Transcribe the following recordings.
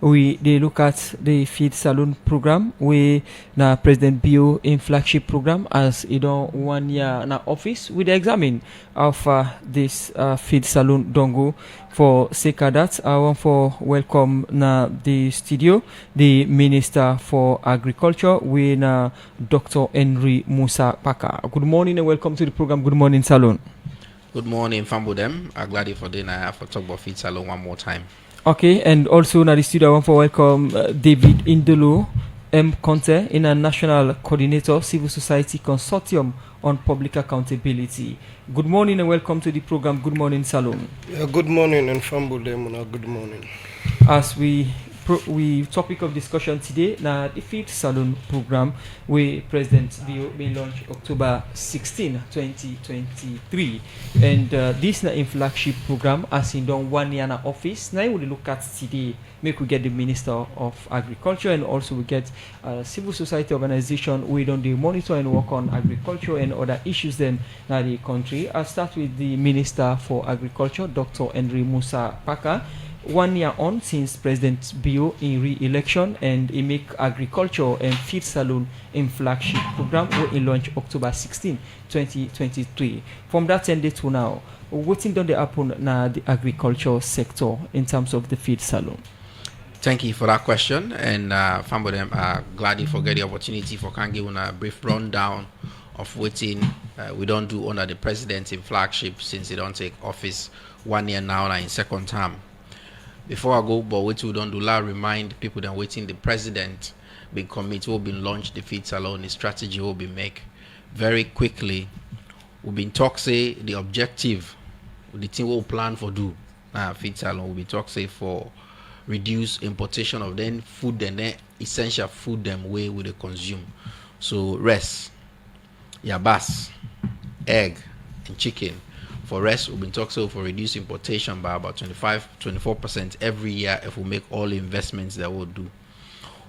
they look at the Feed Salone program. We na President Bio in flagship program as you know 1 year na office. We examine of this Feed Salone dongo. For sake of that, I want for welcome na the studio the Minister for Agriculture, we na Dr. Henry Musa Kpaka. Good morning and welcome to the program. Good morning, Salone. Good morning, Fambodem. I'm glad for dinner for talk about Feed Salone one more time. Okay, and also na the studio I want for welcome David Indolo M. Conte in a National Coordinator Civil Society Consortium on Public Accountability. Good morning and welcome to the program. Good morning, Salone. Yeah, good morning, and Fambodem. Good morning. As we topic of discussion today na the Feed Salone program where President Bio may launch October 16, 2023, and this na in flagship program as in done 1 year na office. Now we look at today, make we get the Minister of Agriculture and also we get civil society organization we don't do monitor and work on agriculture and other issues then na the country. I'll start with the Minister for Agriculture, Dr. Henry Musa Kpaka. 1 year on since President Bio in re-election and he make agriculture and Feed Salone in flagship program where he launched October 16, 2023. From that end to now, what's done the happen na the agriculture sector in terms of the Feed Salone? Thank you for that question, and Fambodem, glad you forget the opportunity for can give a brief rundown of what we don't do under the president in flagship since he don't take office 1 year now in second term. Before I go, but what we don't do, remind people that waiting the president been commit will be launched the Feed Salone, the strategy will be make very quickly. We've been talk say the objective, the thing we'll plan for do. Feed Salone will be talk say for reduce importation of then food and then essential food them way we they consume. So rice, yabas, egg, and chicken. For rest, we've been talking for reduce importation by about 24% every year if we make all the investments that we'll do.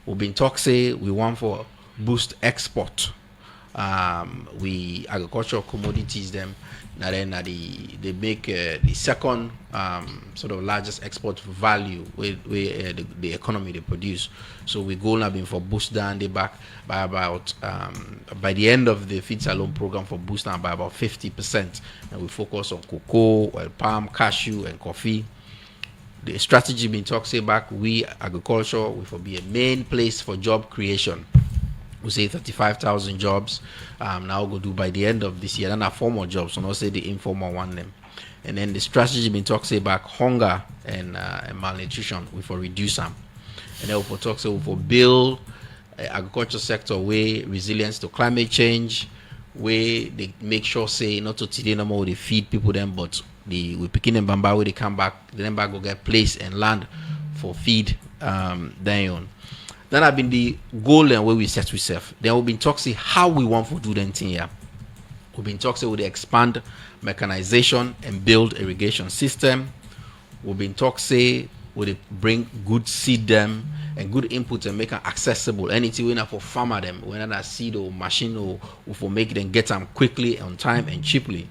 We've been talking we want for boost export. We agricultural commodities them. Now then they make the second sort of largest export value where the economy they produce. So we go now been for boost down the back by about by the end of the Feed Salone program for boost down by about 50%, and we focus on cocoa, oil palm, cashew, and coffee. The strategy been talked say back we agriculture will be a main place for job creation. We say 35,000 jobs. Now we'll do by the end of this year. Then our formal jobs, so not say the informal one them. And then the strategy been talk say back hunger and malnutrition. We for reduce them. And then we for talk say we for build agriculture sector way resilience to climate change. Where they make sure say not to today no more they feed people them, but we picking them bamba where they come back. They then back go get place and land for feed then on. That have been the goal and where we set ourselves. Then we've been talking how we want to do that thing here. We've been talking with the expand mechanization and build irrigation system. We've been talking with the bring good seed them and good input and make them accessible. Anything we for farmer them, whether that seed or machine or for make them get them quickly on time and cheaply.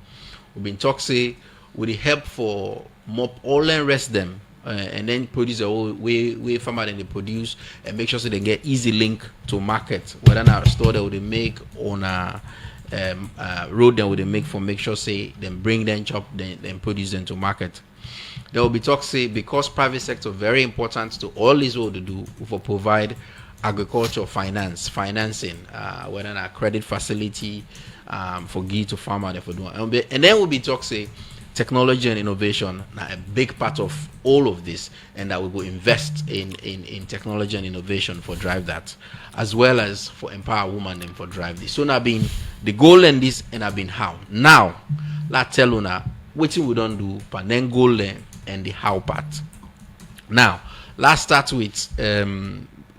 We've been talking with the help for mop all and rest them. And then produce a whole way farmer then they produce and make sure so they get easy link to market. Whether now store that would they make on a road that would they make for make sure say then bring them chop then produce them to market. There will be talk say because private sector very important to all this what they do for provide agriculture financing, whether a credit facility for give to farmer they for doing. And then we'll be talk say technology and innovation now a big part of all of this, and that we will invest in technology and innovation for drive that, as well as for empower women and for drive this. So now been the goal and this and have been how. Now let's tell you now what we don't do, but then goal and the how part. Now let's start with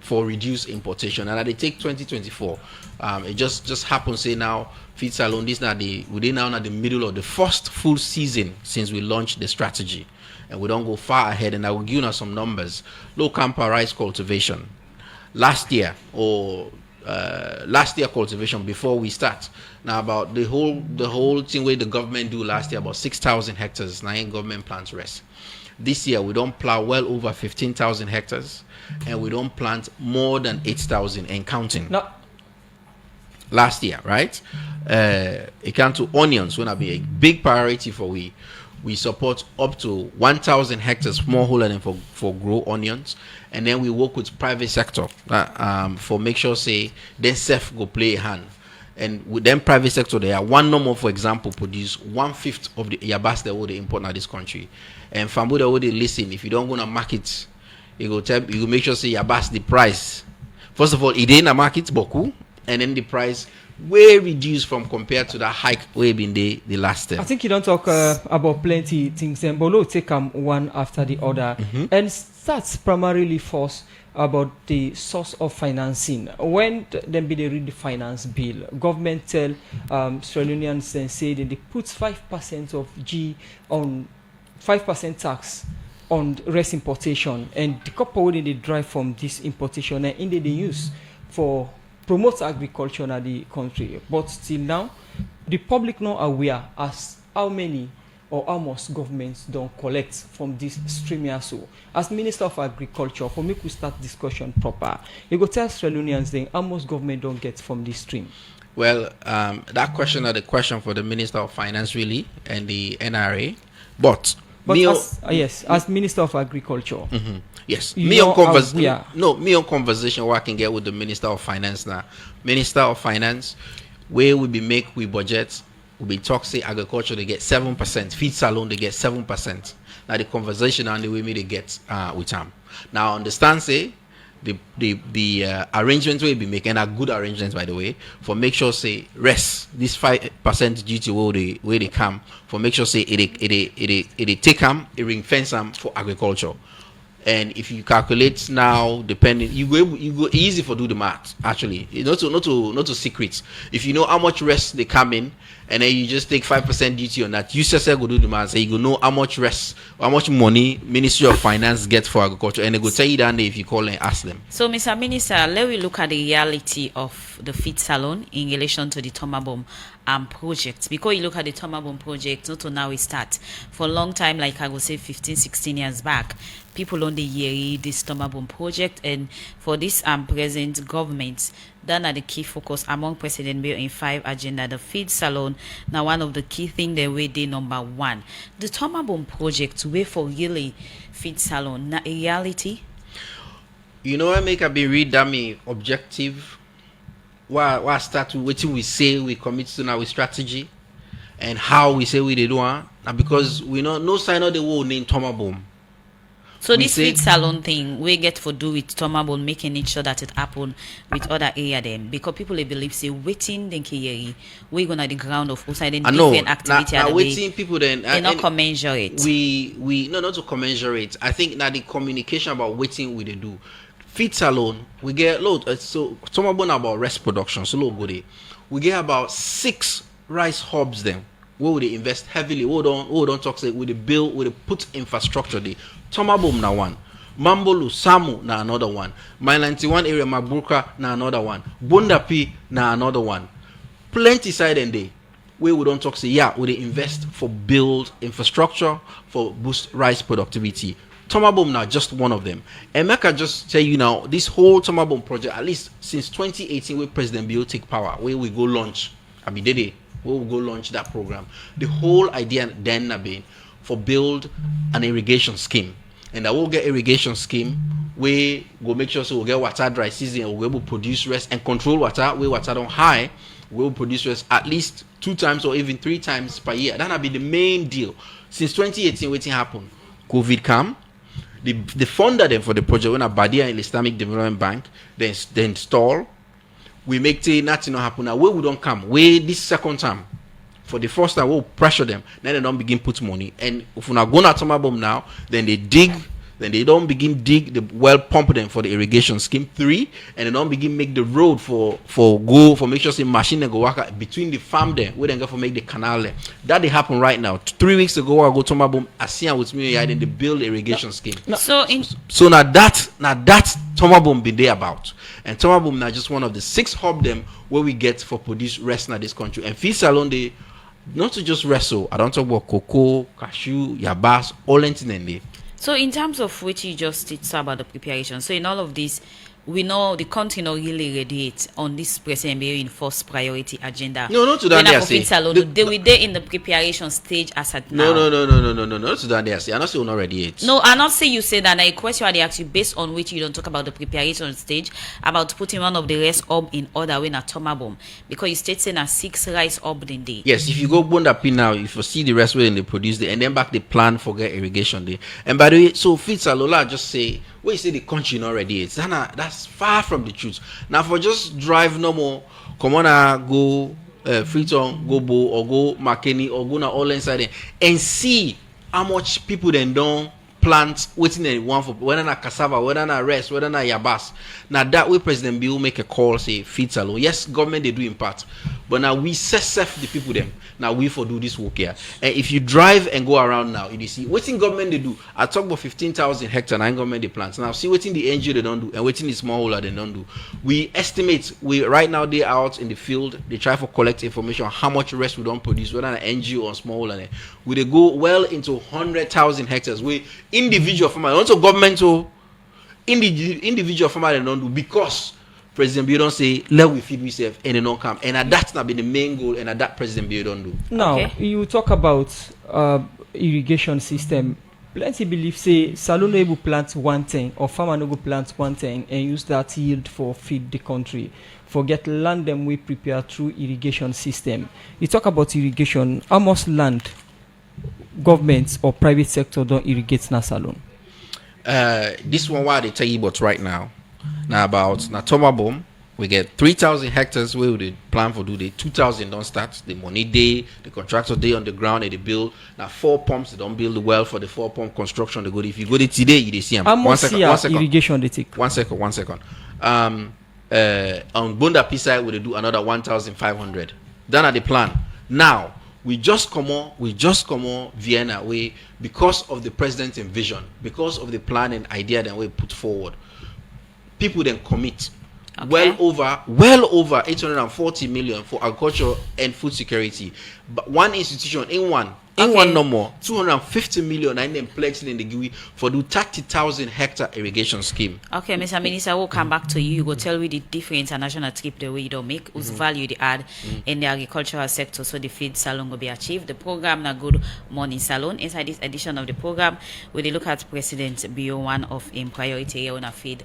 for reduced importation, and they take 2024. It just happens say now Feed Salone this now we're now at the middle of the first full season since we launched the strategy, and we don't go far ahead. And I will give you some numbers. Low camper rice cultivation last year cultivation before we start now about the whole thing where the government do last year about 6,000 hectares. Now in government plants rest. This year we don't plow well over 15,000 hectares, and we don't plant more than 8,000 and counting. No. Last year, right? It comes to onions, will be a big priority for we. We support up to 1,000 hectares smallholder for grow onions, and then we work with private sector for make sure say then self go play a hand. And with them private sector, they are one number, for example, produce 1/5 of the yabas that they import in this country. And family that would listen, if you don't go to market, you go make sure say yabas the price. First of all, it ain't a market boku, and then the price way reduced from compared to that hike way been the last time. I think you don't talk about plenty things, but we'll take them one after the other. And that's primarily first about the source of financing. When then be they read the finance bill, government tell Australians and say that they put 5% of G on 5% tax on rice importation, and the couple they drive from this importation and in they use for promote agriculture in the country. But till now, the public not aware as how many or how much governments don't collect from this stream here. So, as Minister of Agriculture, for me to start discussion proper, you go tell Australians then how much government don't get from this stream. Well, that question is the question for the Minister of Finance really and the NRA, but as Minister of Agriculture. Yes, me on conversation what I can get with the Minister of Finance now. Minister of Finance, where we be make we budget, we be talk say agriculture they get 7%, feed salon they get 7%. Now the conversation and the way me they get with them. Now understand say the arrangements we be making are good arrangements by the way for make sure say rest this 5% duty where they come for make sure say it take them it ring fence them for agriculture. And if you calculate now, depending, you go easy for do the math. Actually, not to secrets. If you know how much rest they come in, and then you just take 5% duty on that, you just go do the math. So you go know how much rest, how much money Ministry of Finance gets for agriculture, and they go tell you that if you call and ask them. So, Mr. Minister, let me look at the reality of the feed salon in relation to the Tomabom project. Because you look at the Tomabom project, not to now we start for a long time, like I would say 15, 16 years back. People on the year this Tomabom project, and for this present government, that are the key focus among President Bill in 5 agenda. The feed salon now one of the key thing they way they number one. The Tomabom project way for really feed salon na a reality. You know, I make a be read that me objective. Why start with what we say we commit to now with strategy, and how we say we they do and because we know no sign of the world name Tomabom. So this feed salon thing we get for do with Tomabom, making it sure that it happen with other area them because people they believe say waiting then we gonna the ground of outside then different activity now waiting people then they not commensurate. We no not to commensurate. I think that the communication about waiting we they do. Feed salon we get load so Tomabom about rice production so low good. We get about 6 rice hubs then where would they invest heavily. We don't talk say with the build with the put infrastructure there. Tomabom na one, Mambolu Samu na another one, my 91 area Magbuka na another one, Bundapi na another one. Plenty side and day where we don't talk say we invest for build infrastructure for boost rice productivity. Tomabom now just one of them. And I can just tell you now, this whole Tomabom project, at least since 2018, where President Bill take power, where we go launch, where we go launch that program. The whole idea then been for build an irrigation scheme. And I will get irrigation scheme we go make sure so we'll get water dry season and we'll be able to produce rest and control water where water don't high. We'll produce rest at least 2 times or even 3 times per year. That'll be the main deal. Since 2018, waiting happened. COVID come. The funder then for the project when a Badia and Islamic Development Bank they install. We make nothing happen. Now where we don't come. Where this second time. For the first time, we'll pressure them. Then they don't begin put money. And if we're not going to Tomabom now, then they dig. Then they don't begin dig the well pump them for the irrigation scheme 3, and they don't begin make the road for make sure say machine go work between the farm there. We then go for make the canal there. That they happen right now. 3 weeks ago, I go to Tomabom. I see with me then they build irrigation scheme. So now that Tomabom be there about, and Tomabom now just one of the 6 hub them where we get for produce rest in this country. And feed salon they. Not to just wrestle. I don't talk about cocoa, cashew, yabas, all anything in there. So in terms of which you just did say about the preparation, so in all of this, we know the country not really radiate on this President Bio in first priority agenda. No, not to that When they I say. we there in the preparation stage as at now. No, not to that they say. I'm not saying already yet. No, I'm not saying you say that. A question I ask you based on which you don't talk about the preparation stage, about putting one of the rest up in order when a Tomabom, because you state saying a 6 rice up in day. Yes, if you go Bunda P now, if you see the rest when they produce the and then back the plan for get irrigation day. And by the way, so Fitz Alola just say when you say the country not ready, that's far from the truth. Now for just drive no more, come on, go Freetown, go Bo or go McKinney or go now all inside there and see how much people then don't plant waiting they want for whether na cassava, whether na rice, whether na yabas. Now that way President Bill make a call say Fitz alone. Yes, government they do in part, but now we set the people them. Now we for do this work here. And if you drive and go around now, you see waiting government they do. I talk about 15,000 hectares and government they plant. Now see waiting the NGO they don't do and waiting the smallholder they don't do. We estimate we right now they out in the field they try for collect information on how much rest we don't produce whether an NGO or smallholder. We they go well into 100,000 hectares. We individual farmer also government so individual farmer they don't do because President Bill don't say let we feed ourselves and they don't come and that's not been the main goal and that President Bill don't do. Now Okay. you talk about irrigation system. Plenty believe say Salone able plant one thing or farmer no go plant one thing and use that yield for feed the country. Forget land them we prepare through irrigation system. You talk about irrigation. How much land governments or private sector don't irrigate na Salone? This one why they tell you about right now. Now about Tomabom, we get 3,000 hectares where we plan for do the 2,000 don't start. The money day, the contractor day on the ground and they build. Now 4 pumps, they don't build well for the 4 pump construction. They go if you go there today, you see them. How much irrigation they take? One second. On Bunda P side, we do another 1,500. Then at the plan. Now we just come on Vienna way because of the president's vision, because of the plan and idea that we put forward. People then commit well over 840 million for agriculture and food security. But one institution in one no more 250 million and then pledged in the GUI for the 30,000 hectare irrigation scheme. Okay, Mr. Minister, we'll come back to you. You go tell me the different international trip the way you don't make, whose value they add in the agricultural sector so the feed salon will be achieved. The program na Good Morning Salone. Inside this edition of the program, we look at President Bio, one of in priority area on a feed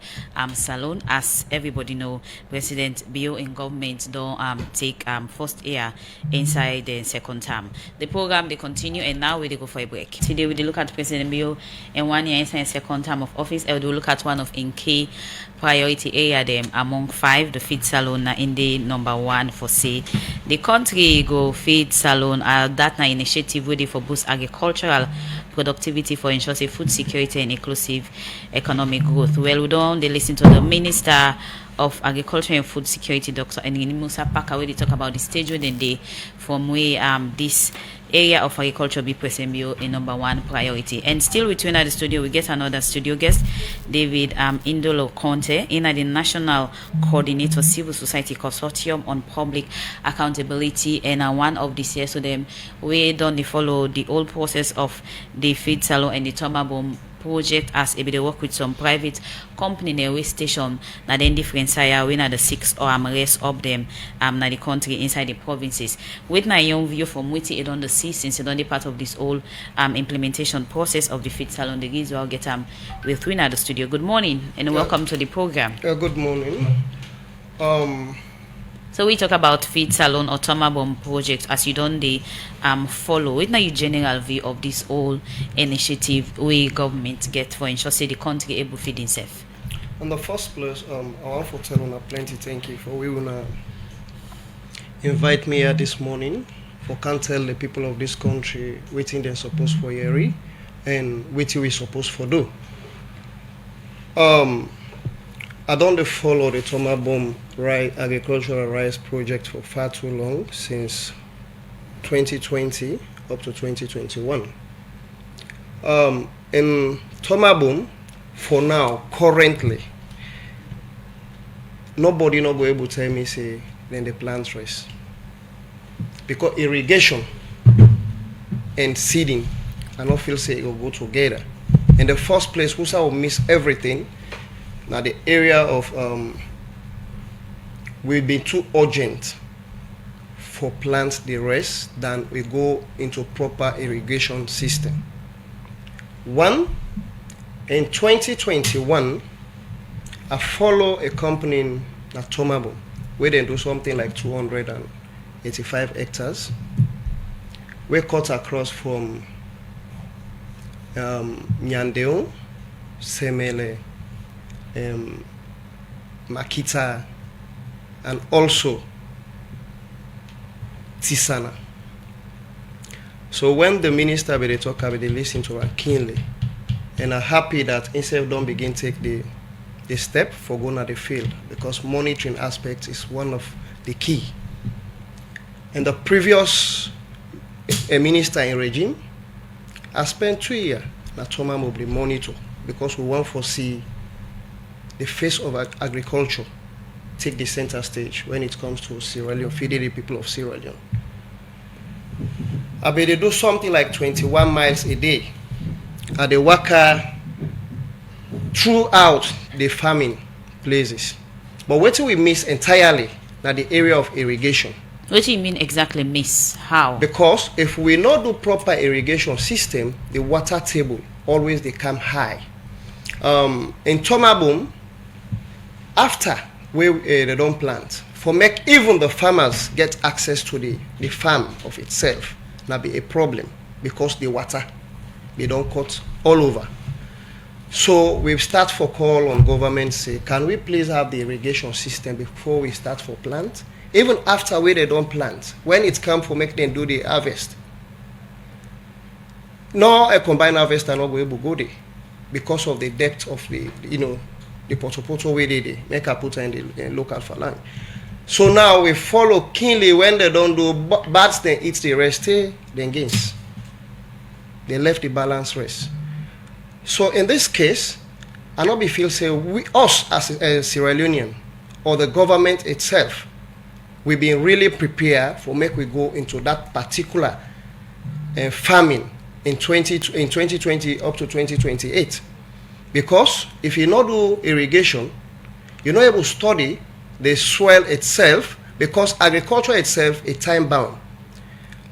salon. As everybody know, President Bio in government don't take first year inside the second term. The program they continue and now we go for a break. Today we look at President Bio in 1 year inside second term of office. And we look at one of in key priority area them among 5 the feed salon in the number 1 for say the country go feed salon that na initiative ready for boost agricultural productivity for ensure say food security and inclusive economic growth. Well, we don't they listen to the Minister of Agriculture and Food Security, Dr. Musa Kpaka, where they talk about the stage where they from where this area of agriculture be President Bio a number 1 priority. And still between the studio, we get another studio guest, David Indolo Conte, in the National Coordinator Civil Society Consortium on Public Accountability, and one of the CSO them we don't follow the whole process of the feed salon and the Tomabom project as they work with some private company in the way station na then different sire when are the 6 or rest of them na the country inside the provinces with my young view from what it on the see since it on the part of this whole implementation process of the feed salon. The guys will get with Win at the studio. Good morning and welcome to the program. Good morning. So we talk about feed salon or Tomabom project as you don't they follow it now your general view of this whole initiative we government get for ensure say the country able feed itself. In the first place, I want to tell you plenty thank you for we wanna invite me here this morning for can tell the people of this country waiting they're supposed for hearing and waiting we supposed for do. I don't follow the Tomabom agricultural rice project for far too long, since 2020 up to 2021. In Tomabom, for now, currently, nobody not go able to tell me say then the plant rice, because irrigation and seeding, I don't feel say it will go together. In the first place, Musa will miss everything. Now the area of will be too urgent for plant the rest than we go into proper irrigation system. One, in 2021, I follow a company in Tomabom where they do something like 285 hectares. We cut across from Nyandeo, Semele, Makita, and also Tisana. So when the minister will talk about they listen to her keenly, and I'm happy that instead of don't begin take the step for going at the field, because monitoring aspect is one of the key. And the previous minister in regime, I spent 2 years at Tomabom monitor, because we want to see the face of agriculture take the center stage when it comes to Sierra Leone, feeding the people of Sierra Leone. I bet they do something like 21 miles a day at the worker throughout the farming places. But what we miss entirely now the area of irrigation. What do you mean exactly miss? How? Because if we not do proper irrigation system, the water table always they come high. In Tomabom, after they don't plant, for make even the farmers get access to the farm of itself, now be a problem because the water, they don't cut all over. So we've start for call on government say, can we please have the irrigation system before we start for plant? Even after where they don't plant, when it comes for make them do the harvest. No, a combined harvest are not going to go there because of the depth of the poto where they make a put in the local farmland. So now we follow keenly when they don't do bats, then eat the rest, then gains. They left the balance rest. So in this case, I not be feel say us as a Sierra Leonean or the government itself, we've been really prepared for make we go into that particular farming in 2020 up to 2028. Because if you not do irrigation, you're not able to study the soil itself, because agriculture itself is time bound.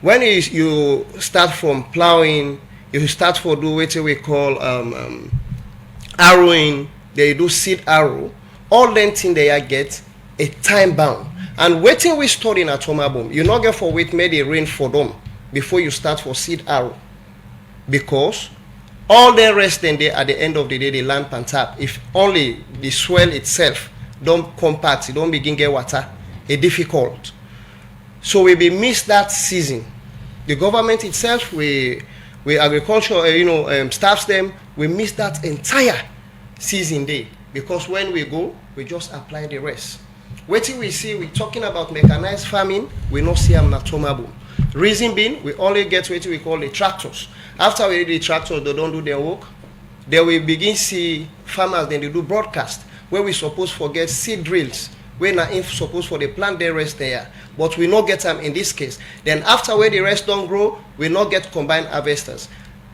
When you start from plowing, you start for do what we call arrowing, they do seed arrow, all them things they get a time bound. And waiting we study in Tomabom, you not get for wait maybe rain for them before you start for seed arrow. Because all the rest then they at the end of the day they land pan tap. If only the soil itself don't compact, it don't begin get water, it's difficult. So we be miss that season. The government itself, we agriculture, staffs them, we miss that entire season day, because when we go, we just apply the rest. Waiting we see, we talking about mechanized farming, we not see them at Tomabom. Reason being, we only get what we call the tractors. After we do the tractors, they don't do their work. Then we begin see farmers, then they do broadcast, where we supposed forget seed drills, where now supposed for the plant the rest there, but we not get them in this case. Then after where the rest don't grow, we not get combined harvesters.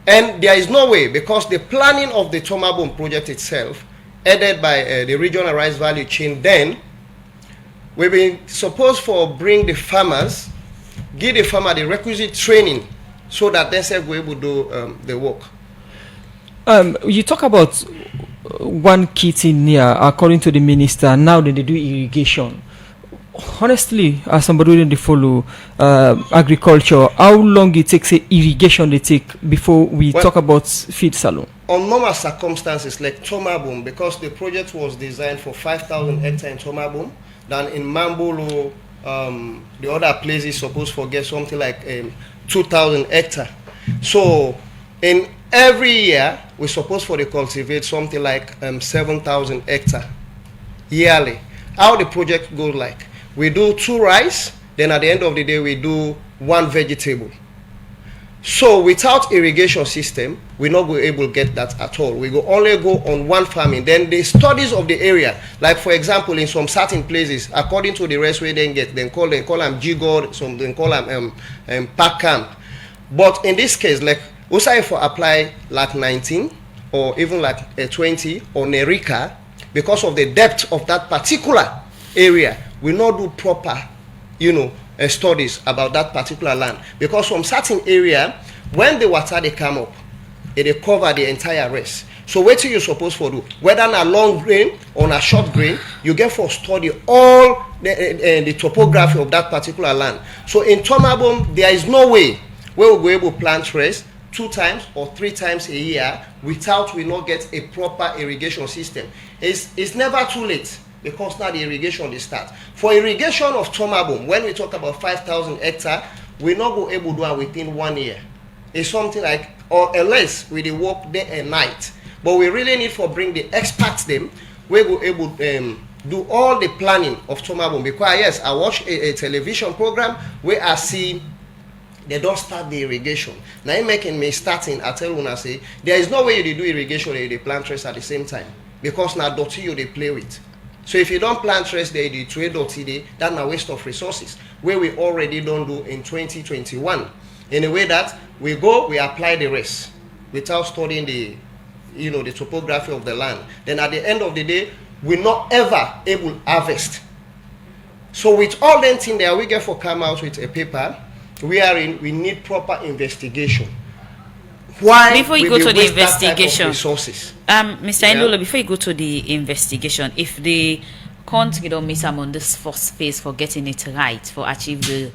And there is no way, because the planning of the Tomabom project itself, headed by the regional rice value chain, then we've been supposed for bring the farmers, give the farmer the requisite training so that they will be able to do the work. You talk about one key thing here, according to the minister, now that they do irrigation. Honestly, as somebody who didn't follow agriculture, how long it takes irrigation they take before we talk about feed Salone? On normal circumstances like Tomabom, because the project was designed for 5,000 hectares in Tomabom, then in Mambolo, the other places supposed to get something like 2,000 hectares. So in every year, we're supposed to cultivate something like 7,000 hectares yearly. How the project goes like? We do 2 rice, then at the end of the day, we do 1 vegetable. So without irrigation system, we're not going to able to get that at all. We go only go on 1 farming. Then the studies of the area, like for example, in some certain places, according to the rest we then get, then call them Jigod, some then call them Pack Camp. But in this case, like Usai for apply like 19, or even like a 20 or Nerika, because of the depth of that particular area, we not do proper, studies about that particular land. Because from certain area, when the water they come up, it cover the entire rest. So what you supposed to do, whether on a long grain or a short grain, you get for study all the topography of that particular land. So in Tomabom, there is no way we will be able to plant rice 2 times or 3 times a year without we not get a proper irrigation system. It's never too late, because now the irrigation they start. For irrigation of Tomabom, when we talk about 5,000 hectares, we not go able to do it within 1 year. It's something like, or unless we dey work day and night. But we really need for bring the experts them, we go able do all the planning of Tomabom. Because yes, I watch a television program where I see they don't start the irrigation. Now it making me starting, I tell you, I say, there is no way you do irrigation and you plant trees at the same time. Because now dirty you they play with. So if you don't plant trees there, you trade dirty there, that's a waste of resources. Where we already don't do in 2021. In a way that we go, we apply the rest without studying the topography of the land. Then at the end of the day, we're not ever able to harvest. So with all them things there, we get for come out with a paper we need proper investigation. Why? Before you go to the investigation, resources. Mr. Ndolo, before you go to the investigation, if the country don't miss on this first phase for getting it right, for achieve the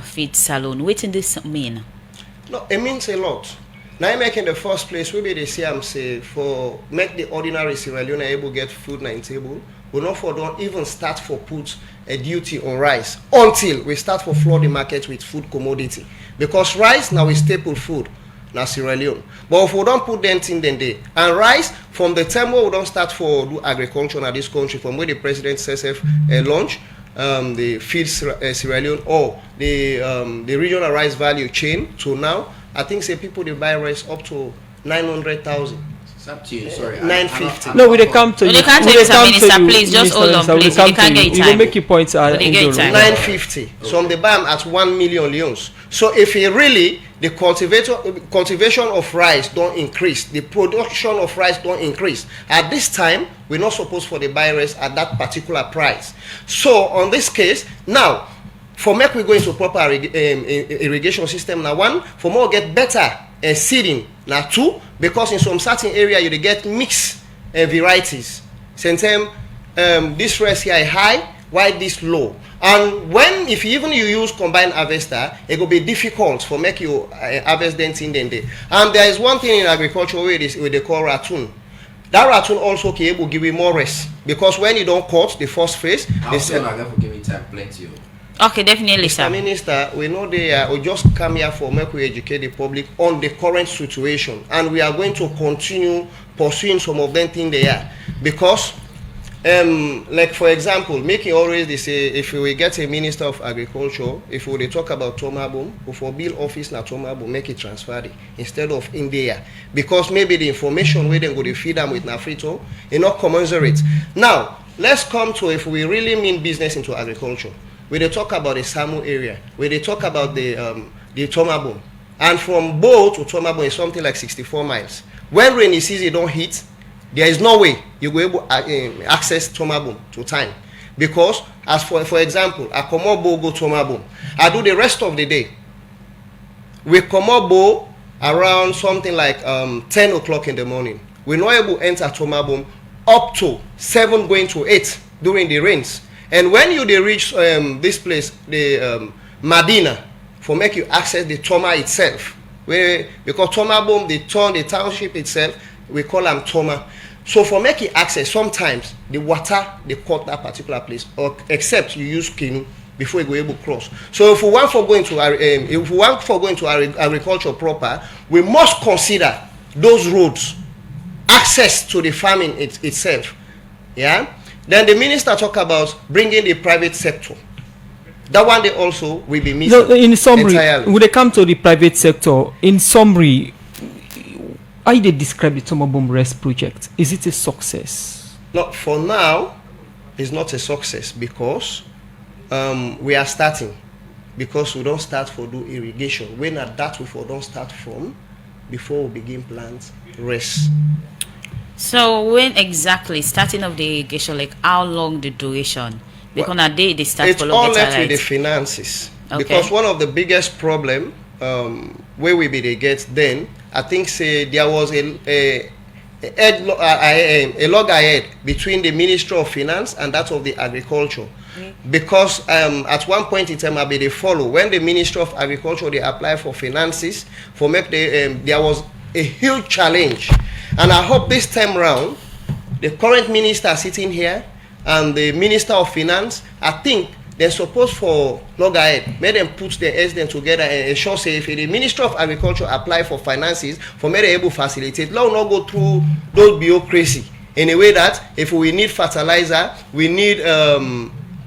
feed salon, what does this mean? No, it means a lot. Now, make in the first place, we be the same say for make the ordinary Sierra Leone able to get food on table. We not for don't even start for put a duty on rice until we start for flood the market with food commodity, because rice now is staple food now Sierra Leone. But if we don't put them in then day and rice from the time where we don't start for do agriculture in this country, from where the president says launch the feed Sierra Leone or the regional rice value chain to now, I think say people they buy rice up to 900,000. It's up to you. Sorry, 950. No, we they come to you. They can't We take dey come Minister, to you, please, just Mr. hold on, Minister, we please. dey come You can't to get you time. will make your points We dey get time. 950. Some they buy them at 1 million leons. So if it really the cultivation of rice don't increase, the production of rice don't increase. At this time, we're not supposed for the buy rice at that particular price. So on this case, now for make we go into proper irrigation system now, 1, for more get better seeding now, 2, because in some certain area you dey get mixed varieties. Sometimes this rice here is high, while this low. And when if even you use combined harvester, it will be difficult for make you harvest them in the day. And there is one thing in agriculture where they call ratoon. That ratoon also can able give you more rest, because when you don't cut the first phase, I'll still not going to give me time plenty. Okay, definitely, Mr. sir. Minister, we know they we just come here for make we educate the public on the current situation, and we are going to continue pursuing some of them things there, because like for example, making always they say if we get a minister of agriculture, if we talk about Tomabom, if we build office na Tomabom, make it transfer it instead of India, because maybe the information where they go to feed them with Nafrito is not commensurate. Now let's come to if we really mean business into agriculture. We they talk about the Samu area, where they talk about the Tomabom, and from Bo to Tomabom is something like 64 miles. When rainy season don't hit, there is no way you will able access Tomabom to time, because as for example, I come up Bo go Tomabom, I do the rest of the day. We come up Bo around something like 10 o'clock in the morning. We're not able to enter Tomabom up to 7 going to 8 during the rains. And when you reach this place, the Medina, for make you access the Toma itself, because Tomabom, the township itself, we call them Toma. So for making access, sometimes the water they cut that particular place, or except you use canoe before you go able to cross. So if we want for going to agriculture proper, we must consider those roads, access to the farming itself. Yeah. Then the minister talk about bringing the private sector. That one they also will be missing. No, in summary, entirely. when they come to the private sector, in summary, how they describe the Tomabom Rest project? Is it a success? No, for now, it's not a success, because we are starting, because we don't start for do irrigation. When at that we for don't start from before we begin plant race. So when exactly starting of the irrigation, like how long the duration? Because now they start It's for all long left with the finances. Okay. Because one of the biggest problem where we be they get then, I think say there was a loggerhead between the Ministry of Finance and that of the Agriculture. Because at one point in time I be they follow when the Ministry of Agriculture they apply for finances for make the there was a huge challenge, and I hope this time round the current minister sitting here and the Minister of Finance, I think they're supposed for loggerhead make them put their heads them together and ensure say if the Ministry of Agriculture apply for finances for make them able facilitate, let not go through those bureaucracy in a way that if we need fertilizer, we need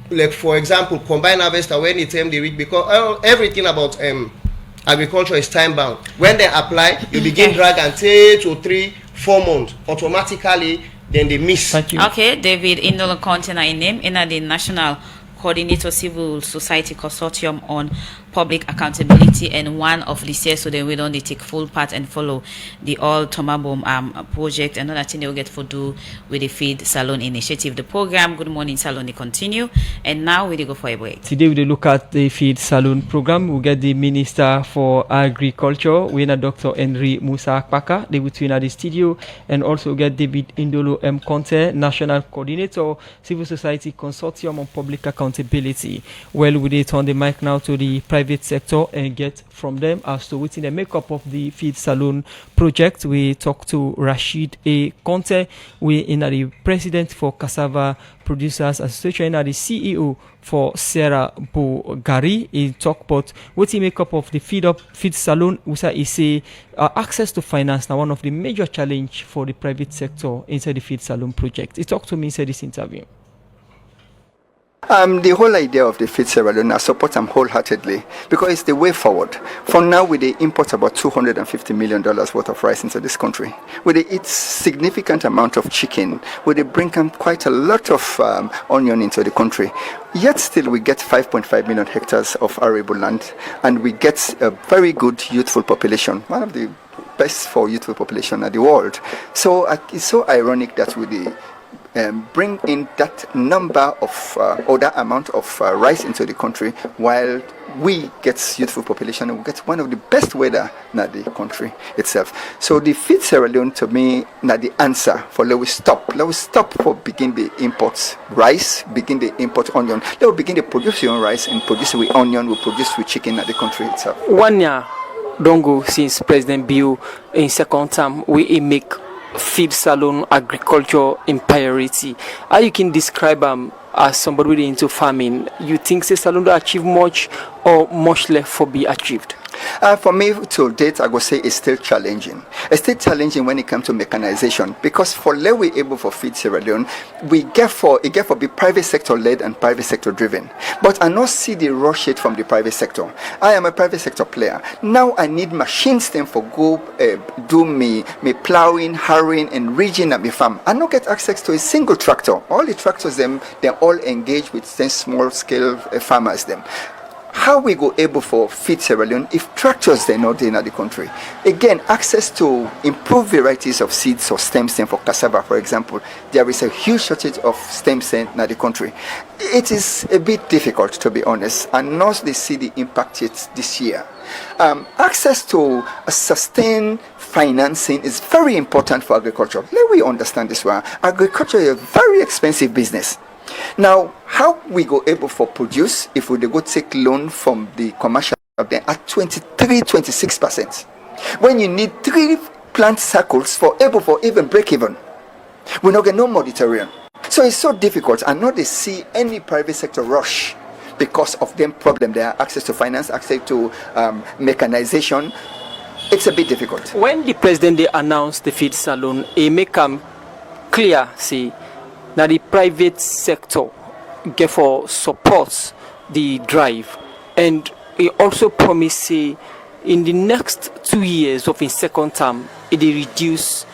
like for example combined harvester when the time they reach, because everything about agriculture is time bound. When they apply, you begin drag and take 2, 3, 4 months automatically, then they miss. Thank you. Okay, David Indolo Container in name in the National Coordinator Civil Society Consortium on Public Accountability, and one of the CS, so then we don't take full part and follow the all Tomabom project, and another thing they will get for do with the Feed Salone initiative. The program Good Morning Salone they continue, and now we go for a break. Today we look at the Feed Salone program. We get the Minister for Agriculture, we have Dr. Henry Musa Kpaka, they will tune at the studio, and also get David Indolo M. Conte, National Coordinator, Civil Society Consortium on Public Accountability. Well, we did on the mic now to the private sector and get from them as to within the makeup of the Feed Salone project. We talk to Rashid A. Conte, we in the president for Cassava Producers Association and the CEO for Sarah Bogari. He talk about what the makeup of the Feed Salone. Usa is say access to finance now one of the major challenge for the private sector inside the Feed Salone project. He talked to me inside this interview. The whole idea of the Feed Salone, I support them wholeheartedly because it's the way forward. For now, we import about $250 million worth of rice into this country. We eat significant amount of chicken. We bring quite a lot of onion into the country. Yet still, we get 5.5 million hectares of arable land, and we get a very good youthful population, one of the best for youthful population in the world. So it's so ironic that we bring in that number of or that amount of rice into the country while we get youthful population and we get one of the best weather in the country itself. So the Feed Salone to me not the answer for let we stop for begin the imports rice, begin the import onion. Let we begin to produce your own rice and produce with onion, we produce with chicken at the country itself. 1 year don't go since President Bio in second term we make Feed Salone agriculture in priority. How you can describe as somebody really into farming? You think say Salone will achieve much or much left for be achieved? For me, to date, I would say it's still challenging. It's still challenging when it comes to mechanization because for let we able for Feed Salone, we get for be private sector led and private sector driven. But I not see the rush it from the private sector. I am a private sector player. Now I need machines then for go do me plowing, harrowing, and ridging at my farm. I not get access to a single tractor. All the tractors they're all engaged with then small scale farmers them. How we go able for Feed Salone if tractors they're not in the country? Again, access to improved varieties of seeds or stem cell for cassava, for example. There is a huge shortage of stem cell in the country. It is a bit difficult, to be honest, and not they see the impact it this year. Access to a sustained financing is very important for agriculture. Let me understand this one. Agriculture is a very expensive business. Now, how we go able for produce if we go take loan from the commercial bank at 23-26%? When you need 3 plant cycles for able for even break even, we not get no monitoring. So it's so difficult, and not they see any private sector rush because of them problem. There are access to finance, access to mechanization. It's a bit difficult. When the president they announced the Feed Salone, he make clear say. Now the private sector get for supports the drive, and he also promised say in the next 2 years of his second term it will reduce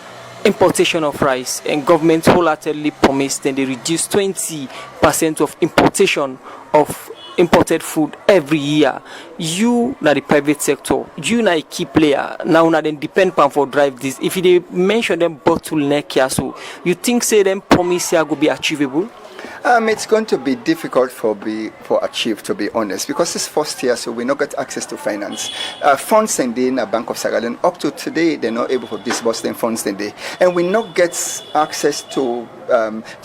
importation of rice, and government wholeheartedly promised that they reduce 20% of importation of imported food every year. You na the private sector, you na a key player. Now na then depend on for drive this. If they mention them bottleneck here, so you think say them promise here go be achievable? It's going to be difficult for achieve, to be honest, because it's first year, so we not get access to finance. Funds in the Bank of Salone up to today, they're not able to disburse them funds in there, and we not get access to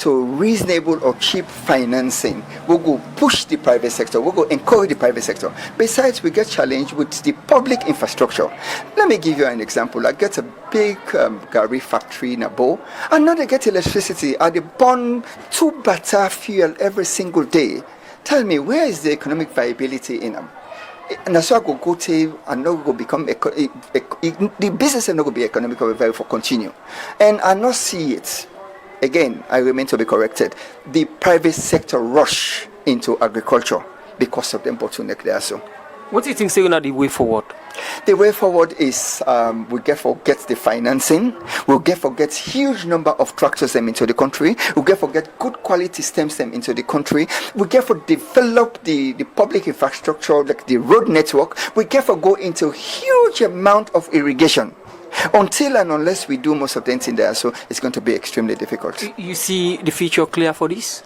reasonable or cheap financing. We'll go push the private sector. We'll go encourage the private sector. Besides, we get challenged with the public infrastructure. Let me give you an example. I get a big Gary factory in Abo, and now they get electricity. They burn 2 bata fuel every single day. Tell me, where is the economic viability in them? And so I go to and not go become the business is not going to be economically viable for continue, and I not see it. Again, I remain to be corrected. The private sector rush into agriculture because of the bottleneck there. So, what do you think is the way forward? The way forward is we get the financing. We'll get huge number of tractors them into the country. We'll get good quality stems them into the country. We get for develop the public infrastructure like the road network. We get for go into huge amount of irrigation. Until and unless we do most of the things there, so it's going to be extremely difficult. You see the future clear for this?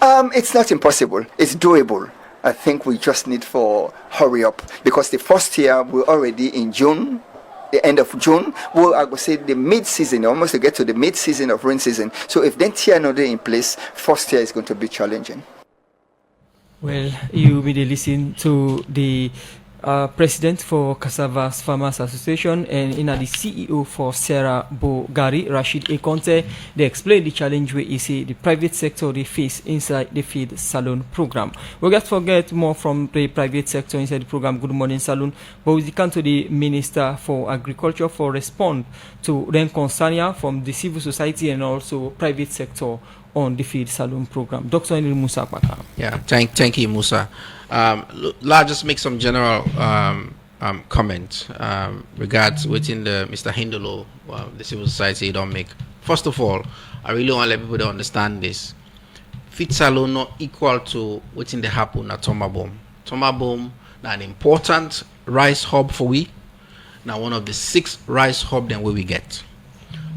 It's not impossible. It's doable. I think we just need for hurry up, because the first year we're already in June, the end of June. Well, I would say the mid-season, almost to get to the mid-season of rain season. So if then tier another in place, first year is going to be challenging. Well, you may listen to the President for Cassava Farmers Association and the CEO for Sarah Bogari, Rashid Ekonte. They explain the challenge where you see the private sector they face inside the Feed Salone program. We'll get forget more from the private sector inside the program. Good morning, Salone. But we come to the Minister for Agriculture for respond to then concern from the civil society and also private sector on the Feed Salone program. Dr. Musa Kpaka. Yeah, thank you, Musa. I'll just make some general comment regards within the Mr. Hindolo, the civil society don't make. First of all, I really want to let people to understand this. Feed Salone not equal to what's in the happen at Tomabom. Tomabom now an important rice hub for we. Now one of the 6 rice hub then where we get.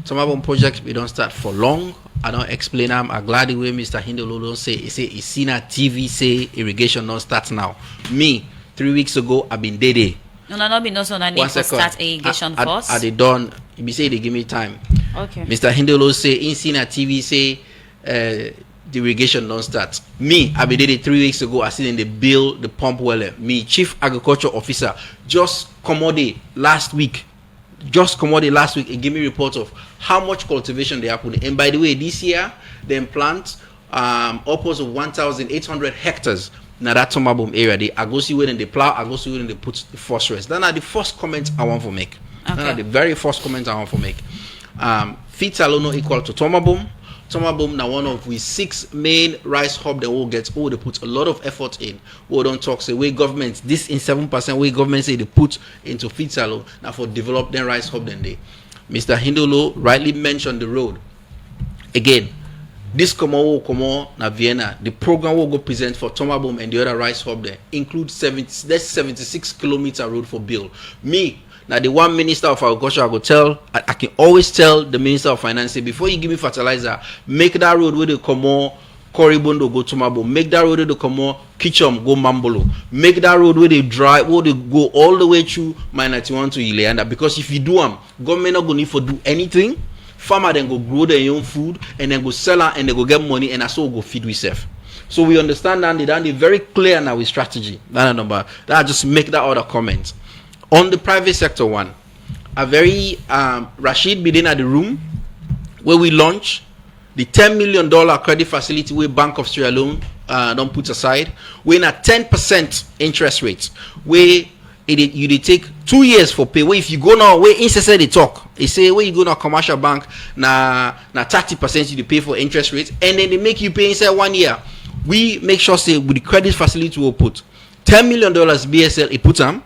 Tomabom project we don't start for long. I don't explain them. I'm glad the way Mr. Hindolo don't say it's seen a TV say irrigation don't start now. Me 3 weeks ago I've been dead. No, be no so na need to start irrigation first. Are they done? If say they give me time. Okay. Mr. Hindolo say in seen a TV say the irrigation don't start. Me I've been dead 3 weeks ago. I seen in the bill the pump well. Me chief agriculture officer just commodity last week. It gave me reports of how much cultivation they happened. And by the way, this year they plant upwards of 1,800 hectares in that Tomabom area. They go see where they plow, I go see where they put the phosphorus. That are the first comments I want to make. Okay. That are the very first comments I want to make. Feed Salone equal to Tomabom. Tomabom now one of we 6 main rice hub that will get they put a lot of effort in. We don't talk say way government this in 7% way government say they put into Feed Salone now for develop their rice hub then they. Mr. Hindolo rightly mentioned the road. Again, this come na Vienna, the program will go present for Tomabom and the other rice hub there include 76 kilometer road for build. Me now the one minister of agriculture I can always tell the minister of finance say, before you give me fertilizer, make that road where they come on Koribondo go Tomabom, make that road where they come on Kichom go Mambolo, make that road where they drive where they go all the way through my 91 to Ileanda, because if you do government not gonna need for do anything. Farmer then go grow their own food and then go sell it and they go get money and that's all go feed ourselves. So we understand that they're very clear now with strategy. That just make that other comment. On the private sector one, a very Rashid been at the room where we launch the $10 million credit facility where Bank of Sierra Leone don't put aside. We're in a 10% interest rate where you take 2 years for pay. Where if you go now, where say they talk, they say where you go now commercial bank na 30% you pay for interest rates, and then they make you pay inside 1 year. We make sure say with the credit facility we'll put $10 million BSL it put them.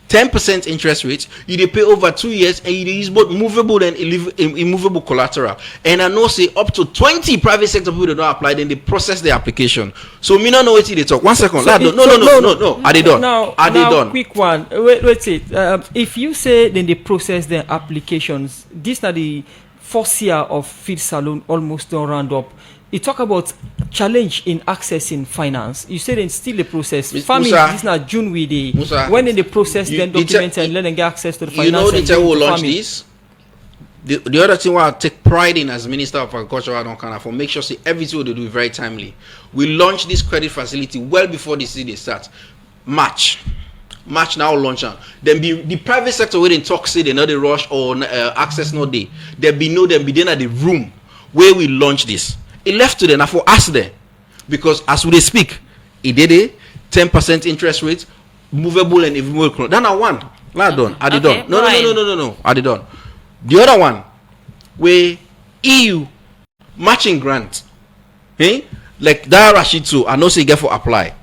10% interest rate, you dey pay over 2 years, and you dey use both movable and immovable collateral. And I know say up to 20 private sector people don't apply, then they process the application. So me not know what they talk. 1 second. No. Are they done? Are they done? Quick one. Wait. If you say then they process their applications, this are the 4th year of Feed Salone almost done round up. You talk about challenge in accessing finance. You said it's still a process. Family, this is not June with the when they process then documents and let them get access to the finance. You know the time we launch this. The other thing I take pride in as Minister of Agriculture, I don't kind of make sure say everything they do very timely. We launch this credit facility well before the season starts. March now launch on. Then be the private sector where they talk say they know the rush or access no day. There be then at the room where we launch this. It left to them now for us there, because as we speak, it did a 10% interest rate, movable and immovable. Then I one, done. Are they done? No. Are they done? The other one, where EU matching grant, like that Rashid too. I know say get for apply.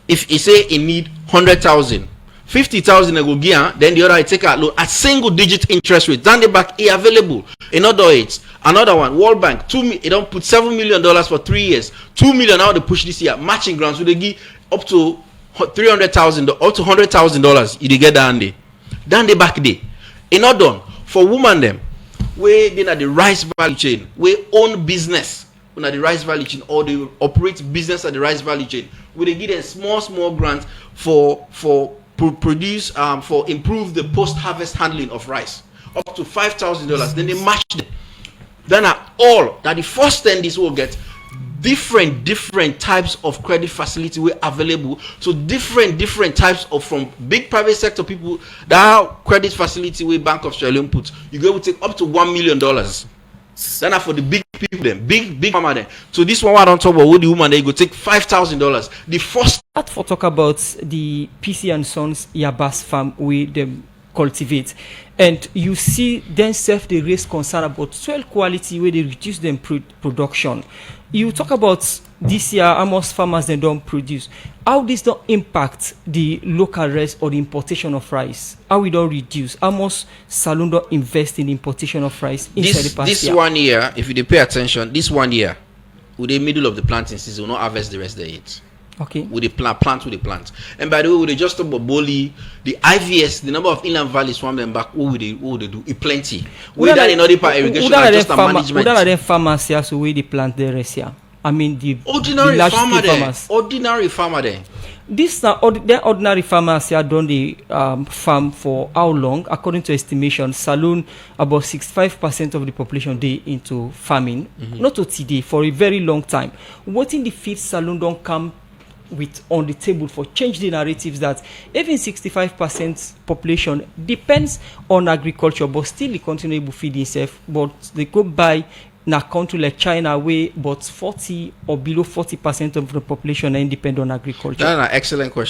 If he say he need 100,000, 50,000 they go give, then the other I take a loan at single digit interest rate. Then the back available. Another one, World Bank, they don't put $7 million for 3 years. 2 million now they push this year. Matching grants, so they give up to $300,000, up to $100,000. You get down there. Then the back day. Another for women them, where they at the rice value chain, where own business on the rice value chain, or they operate business at the rice value chain, where they give them small grants for produce for improve the post-harvest handling of rice up to $5,000. Then they match them. Then the first 10 this will get different types of credit facility were available. So different types of, from big private sector people that credit facility where Bank of Salone put, you go to take up to $1 million. Then for the big people then, big farmer then. So this one I don't talk about with the woman, they go take $5,000. The first start for talk about the PC and Sons Yabas farm with them cultivate, and you see then self they raise concern about soil quality where they reduce them production. You talk about this year almost farmers they don't produce. How this don't impact the local rice or the importation of rice? How we don't reduce? How much Salone don't invest in importation of rice inside the past year? 1 year, if you pay attention, this 1 year, with the middle of the planting season, we'll not harvest the rest of it. Okay. With the plant with the plant. And by the way, with the just about Boli, the IVS, the number of inland valleys from them back, what would they do? It plenty. We done another part irrigation and just a management. What are the farmers here so where they plant the rest here? I mean the ordinary the farmer there. farmers. Ordinary farmer there. This the ordinary farmers here done the farm for how long? According to estimation, Salone about 65% of the population they into farming, not to today, for a very long time. What in the Feed Salone don't come with on the table for change the narratives that even 65% population depends on agriculture, but still they continue to feed itself, but they go by in a country like China where but 40 or below 40% of the population are independent on agriculture. That's an excellent question.